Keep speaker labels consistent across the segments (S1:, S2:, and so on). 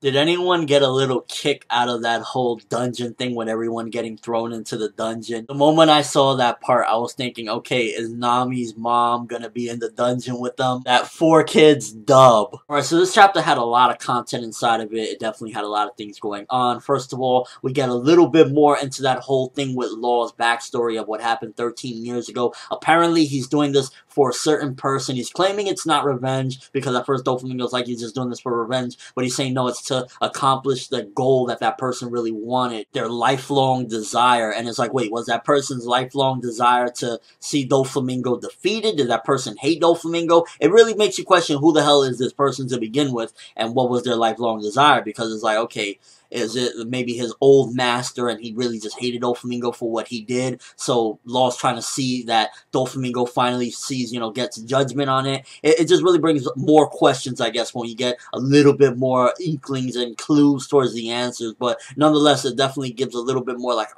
S1: Did anyone get a little kick out of that whole dungeon thing with everyone getting thrown into the dungeon? The moment I saw that part, I was thinking, okay, is Nami's mom gonna be in the dungeon with them? That 4 kids dub. Alright, so this chapter had a lot of content inside of it. It definitely had a lot of things going on. First of all, we get a little bit more into that whole thing with Law's backstory of what happened 13 years ago. Apparently, he's doing this for a certain person. He's claiming it's not revenge, because at first Doflamingo's like he's just doing this for revenge, but he's saying no, it's to accomplish the goal that that person really wanted, their lifelong desire. And it's like, wait, was that person's lifelong desire to see Doflamingo defeated? Did that person hate Doflamingo? It really makes you question who the hell is this person to begin with, and what was their lifelong desire, because it's like, okay, is it maybe his old master and he really just hated Doflamingo for what he did? So Law's trying to see that Doflamingo finally sees, gets judgment on it. It just really brings more questions, I guess, when you get a little bit more inklings and clues towards the answers. But nonetheless, it definitely gives a little bit more like,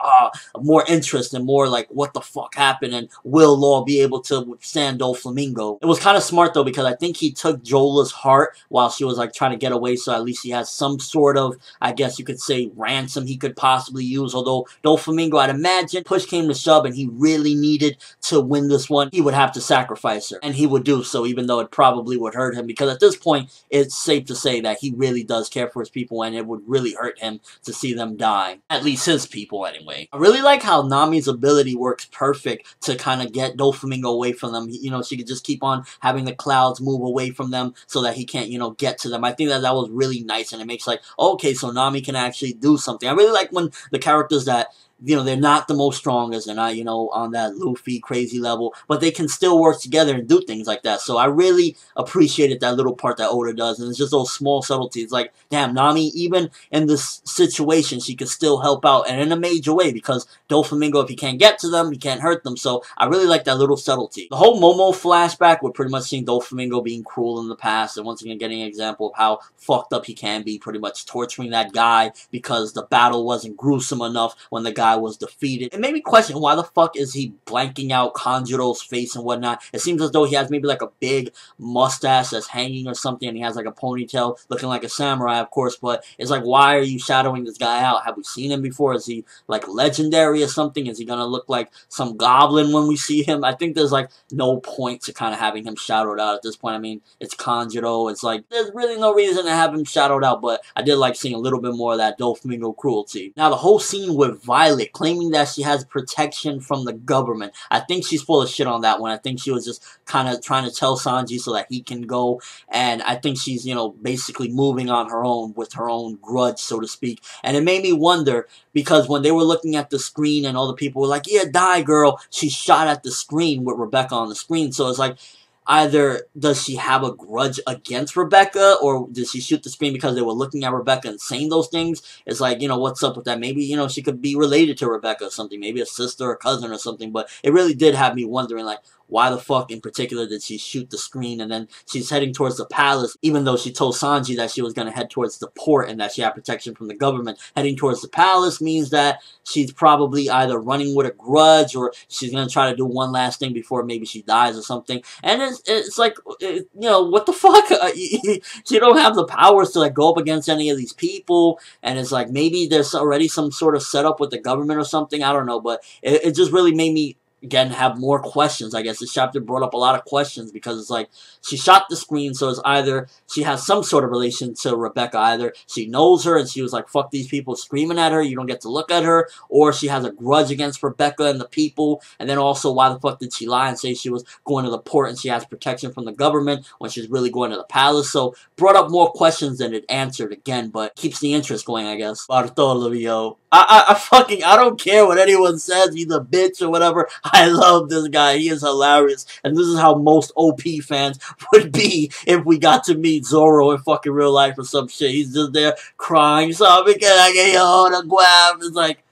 S1: more interest and more like, what the fuck happened, and will Law be able to withstand Doflamingo? It was kind of smart though, because I think he took Jola's heart while she was like trying to get away, so at least he has some sort of, I guess you could say, ransom he could possibly use. Although Doflamingo, I'd imagine, push came to shove and he really needed to win this one, he would have to sacrifice her, and he would do so, even though it probably would hurt him, because at this point it's safe to say that he really does care for his people, and it would really hurt him to see them die, at least his people anyway. I really like how Nami's ability works perfect to kind of get Doflamingo away from them. She could just keep on having the clouds move away from them so that he can't get to them. I think that was really nice, and it makes like, okay, so Nami can actually do something. I really like when the characters that, they're not the most strongest, they're not, on that Luffy crazy level, but they can still work together and do things like that. So I really appreciated that little part that Oda does, and it's just those small subtleties. Like, damn, Nami, even in this situation, she could still help out, and in a major way, because Doflamingo, if he can't get to them, he can't hurt them. So I really like that little subtlety. The whole Momo flashback, we're pretty much seeing Doflamingo being cruel in the past, and once again getting an example of how fucked up he can be, pretty much torturing that guy because the battle wasn't gruesome enough when the guy was defeated. It made me question, why the fuck is he blanking out Kanjuro's face and whatnot? It seems as though he has maybe like a big mustache that's hanging or something, and he has like a ponytail looking like a samurai, of course, but it's like, why are you shadowing this guy out? Have we seen him before? Is he like legendary or something? Is he gonna look like some goblin when we see him? I think there's like no point to kind of having him shadowed out at this point. I mean, it's Kanjuro. It's like, there's really no reason to have him shadowed out, but I did like seeing a little bit more of that Doflamingo cruelty. Now, the whole scene with Violet claiming that she has protection from the government, I think she's full of shit on that one. I think she was just kind of trying to tell Sanji so that he can go, and I think she's, basically moving on her own with her own grudge, so to speak. And it made me wonder, because when they were looking at the screen and all the people were like, yeah, die, girl, she shot at the screen with Rebecca on the screen. So it's like, either does she have a grudge against Rebecca, or did she shoot the screen because they were looking at Rebecca and saying those things? It's like, what's up with that? Maybe, she could be related to Rebecca or something, maybe a sister or cousin or something, but it really did have me wondering, like, why the fuck in particular did she shoot the screen? And then she's heading towards the palace, even though she told Sanji that she was going to head towards the port and that she had protection from the government. Heading towards the palace means that she's probably either running with a grudge, or she's going to try to do one last thing before maybe she dies or something. And it's like, what the fuck? She don't have the powers to like go up against any of these people, and it's like, maybe there's already some sort of setup with the government or something. I don't know, but it just really made me, again, have more questions. I guess this chapter brought up a lot of questions, because it's like, she shot the screen, so it's either she has some sort of relation to Rebecca, either she knows her and she was like, fuck these people screaming at her, you don't get to look at her, or she has a grudge against Rebecca and the people. And then also, why the fuck did she lie and say she was going to the port and she has protection from the government when she's really going to the palace? So brought up more questions than it answered, again, but keeps the interest going, I guess. Bartolomeo, I don't care what anyone says, he's a bitch or whatever. I love this guy, he is hilarious, and this is how most OP fans would be if we got to meet Zoro in fucking real life or some shit. He's just there crying, "Sabi ka na ngayon, nagwam." It's like,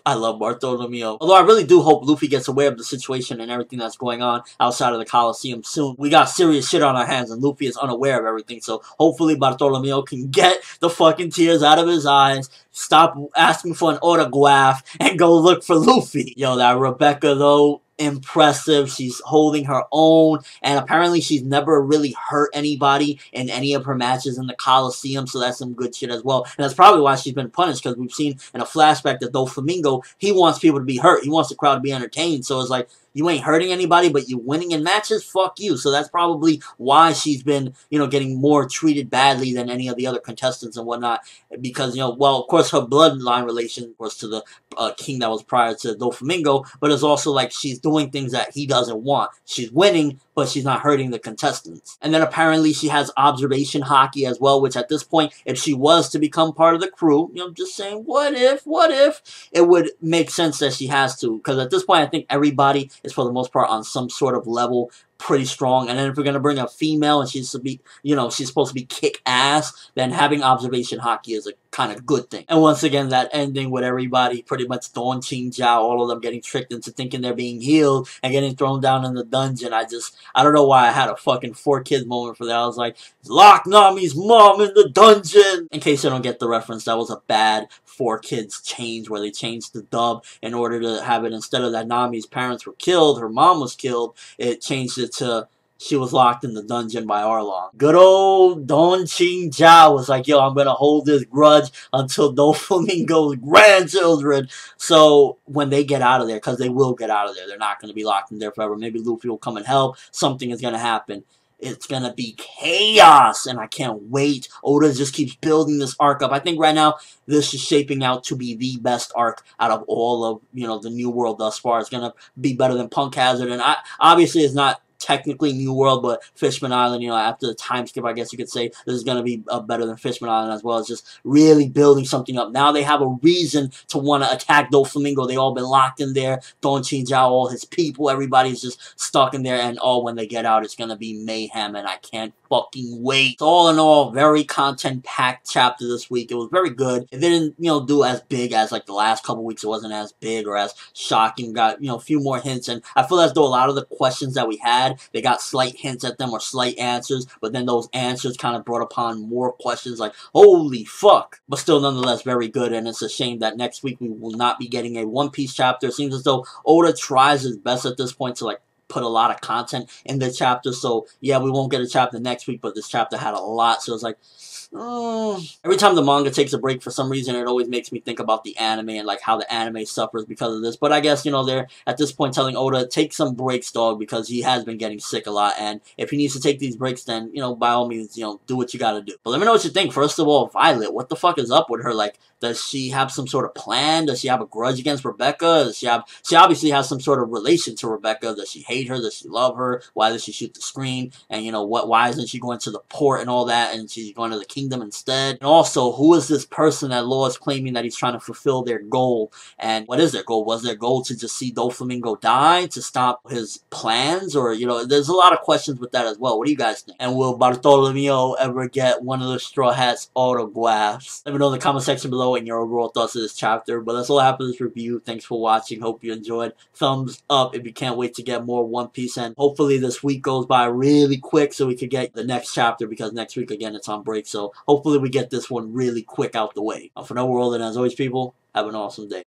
S1: I love Bartolomeo. Although I really do hope Luffy gets aware of the situation and everything that's going on outside of the Coliseum soon. We got serious shit on our hands, and Luffy is unaware of everything, so hopefully Bartolomeo can get the fucking tears out of his eyes, stop asking for an autograph, and go look for Luffy. Yo, that Rebecca, though, impressive. She's holding her own, and apparently she's never really hurt anybody in any of her matches in the Coliseum, so that's some good shit as well. And that's probably why she's been punished, because we've seen in a flashback that Doflamingo, he wants people to be hurt. He wants the crowd to be entertained, so it's like, you ain't hurting anybody, but you winning in matches? Fuck you. So that's probably why she's been, getting more treated badly than any of the other contestants and whatnot. Because, well, of course, her bloodline relation was to the king that was prior to Doflamingo, but it's also like she's doing things that he doesn't want. She's winning, but she's not hurting the contestants. And then apparently she has observation hockey as well, which at this point, if she was to become part of the crew, just saying, what if, it would make sense that she has to. Because at this point, I think everybody is for the most part on some sort of level pretty strong. And then if we're going to bring a female and she's to be, she's supposed to be kick ass, then having observation hockey is a kind of good thing. And once again, that ending with everybody pretty much Don Qing Jiao, all of them getting tricked into thinking they're being healed and getting thrown down in the dungeon. I don't know why I had a fucking 4Kids moment for that. I was like, lock Nami's mom in the dungeon! In case you don't get the reference, that was a bad 4Kids change where they changed the dub in order to have it, instead of that Nami's parents were killed, her mom was killed, it changed it to she was locked in the dungeon by Arlong. Good old Don Qing Jiao was like, yo, I'm gonna hold this grudge until Doflamingo's grandchildren. So when they get out of there, because they will get out of there, they're not gonna be locked in there forever. Maybe Luffy will come and help. Something is gonna happen. It's gonna be chaos, and I can't wait. Oda just keeps building this arc up. I think right now, this is shaping out to be the best arc out of all of, the New World thus far. It's gonna be better than Punk Hazard, and obviously it's not technically New World, but Fishman Island, after the time skip, I guess you could say, this is going to be better than Fishman Island as well. It's just really building something up. Now they have a reason to want to attack Doflamingo. They all been locked in there. Don Qing Jiao, all his people, everybody's just stuck in there, and when they get out, it's going to be mayhem, and I can't fucking wait. So all in all, very content-packed chapter this week. It was very good. It didn't, do as big as, like, the last couple weeks. It wasn't as big or as shocking. Got, a few more hints, and I feel as though a lot of the questions that we had, they got slight hints at them or slight answers, but then those answers kind of brought upon more questions like, holy fuck. But still, nonetheless, very good, and it's a shame that next week we will not be getting a One Piece chapter. It seems as though Oda tries his best at this point to, like, put a lot of content in the chapter, so yeah, we won't get a chapter next week, but this chapter had a lot, so it's like, every time the manga takes a break, for some reason, it always makes me think about the anime and like how the anime suffers because of this. But I guess, they're at this point telling Oda, take some breaks, dog, because he has been getting sick a lot. And if he needs to take these breaks, then, by all means, do what you gotta do. But let me know what you think. First of all, Violet, what the fuck is up with her? Like, does she have some sort of plan? Does she have a grudge against Rebecca? Does she obviously has some sort of relation to Rebecca. Does she hate her? Does she love her? Why does she shoot the screen? And, why isn't she going to the port and all that, and she's going to the kingdom instead? And also, who is this person that Law is claiming that he's trying to fulfill their goal? And what is their goal? Was their goal to just see Doflamingo die, to stop his plans? Or, there's a lot of questions with that as well. What do you guys think? And will Bartolomeo ever get one of the Straw Hats autographs? Let me know in the comment section below and your overall thoughts of this chapter. But that's all I have for this review. Thanks for watching. Hope you enjoyed. Thumbs up if you can't wait to get more One Piece. And hopefully this week goes by really quick so we could get the next chapter, because next week, again, it's on break. So hopefully we get this one really quick out the way. For ForneverWorld, and as always, people, have an awesome day.